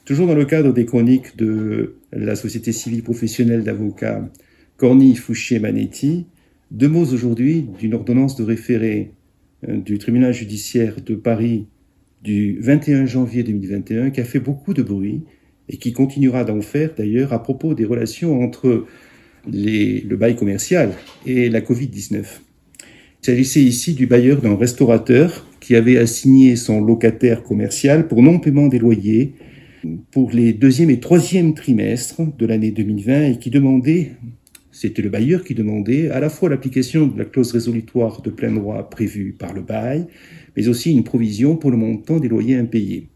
Toujours dans le cadre des chroniques de la Société civile professionnelle d'avocats Corny Fouché Manetti, deux mots aujourd'hui d'une ordonnance de référé du tribunal judiciaire de Paris du 21 janvier 2021 qui a fait beaucoup de bruit et qui continuera d'en faire d'ailleurs à propos des relations entre le bail commercial et la Covid-19. Il s'agissait ici du bailleur d'un restaurateur qui avait assigné son locataire commercial pour non-paiement des loyers pour les deuxième et troisième trimestres de l'année 2020 et qui demandait, c'était le bailleur qui demandait à la fois l'application de la clause résolutoire de plein droit prévue par le bail, mais aussi une provision pour le montant des loyers impayés.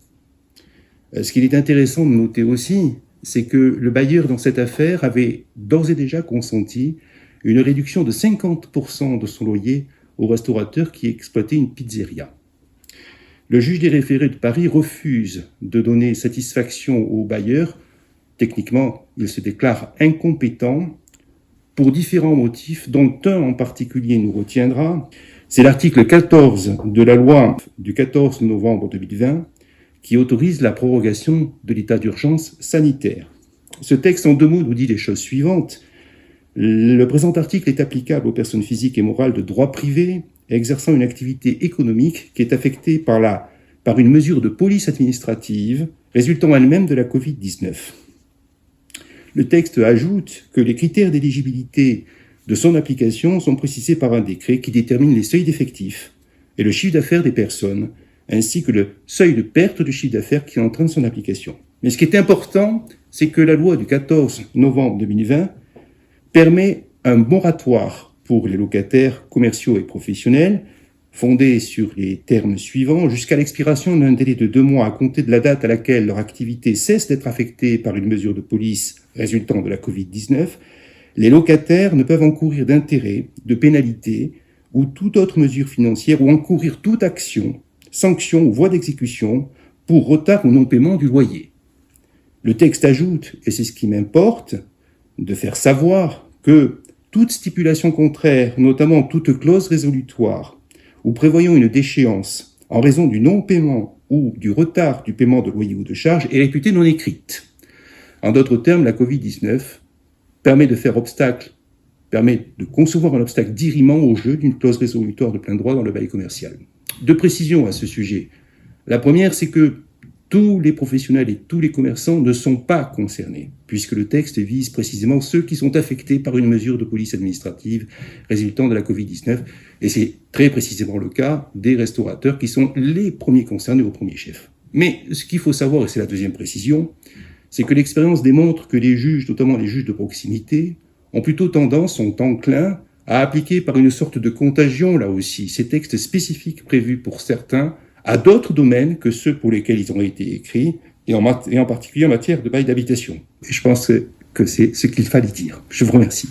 Ce qu'il est intéressant de noter aussi, c'est que le bailleur dans cette affaire avait d'ores et déjà consenti une réduction de 50% de son loyer au restaurateur qui exploitait une pizzeria. Le juge des référés de Paris refuse de donner satisfaction au bailleur. Techniquement, il se déclare incompétent pour différents motifs, dont un en particulier nous retiendra. C'est l'article 14 de la loi du 14 novembre 2020 qui autorise la prorogation de l'état d'urgence sanitaire. Ce texte, en deux mots, nous dit les choses suivantes. Le présent article est applicable aux personnes physiques et morales de droit privé exerçant une activité économique qui est affectée par une mesure de police administrative résultant elle-même de la Covid-19. Le texte ajoute que les critères d'éligibilité de son application sont précisés par un décret qui détermine les seuils d'effectifs et le chiffre d'affaires des personnes, ainsi que le seuil de perte de chiffre d'affaires qui entraîne son application. Mais ce qui est important, c'est que la loi du 14 novembre 2020 permet un moratoire pour les locataires commerciaux et professionnels, fondé sur les termes suivants, jusqu'à l'expiration d'un délai de 2 mois à compter de la date à laquelle leur activité cesse d'être affectée par une mesure de police résultant de la Covid-19, les locataires ne peuvent encourir d'intérêts, de pénalités ou toute autre mesure financière ou encourir toute action, sanction ou voie d'exécution pour retard ou non-paiement du loyer. Le texte ajoute, et c'est ce qui m'importe, de faire savoir que toute stipulation contraire, notamment toute clause résolutoire, ou prévoyant une déchéance en raison du non-paiement ou du retard du paiement de loyer ou de charges est réputée non écrite. En d'autres termes, la Covid-19 permet de concevoir un obstacle dirimant au jeu d'une clause résolutoire de plein droit dans le bail commercial. Deux précisions à ce sujet. La première, c'est que tous les professionnels et tous les commerçants ne sont pas concernés, puisque le texte vise précisément ceux qui sont affectés par une mesure de police administrative résultant de la Covid-19, et c'est très précisément le cas des restaurateurs qui sont les premiers concernés au premier chef. Mais ce qu'il faut savoir, et c'est la deuxième précision, c'est que l'expérience démontre que les juges, notamment les juges de proximité, ont plutôt tendance, sont enclins à appliquer par une sorte de contagion, là aussi, ces textes spécifiques prévus pour certains, à d'autres domaines que ceux pour lesquels ils ont été écrits, et en particulier en matière de bail d'habitation. Et je pense que c'est ce qu'il fallait dire. Je vous remercie.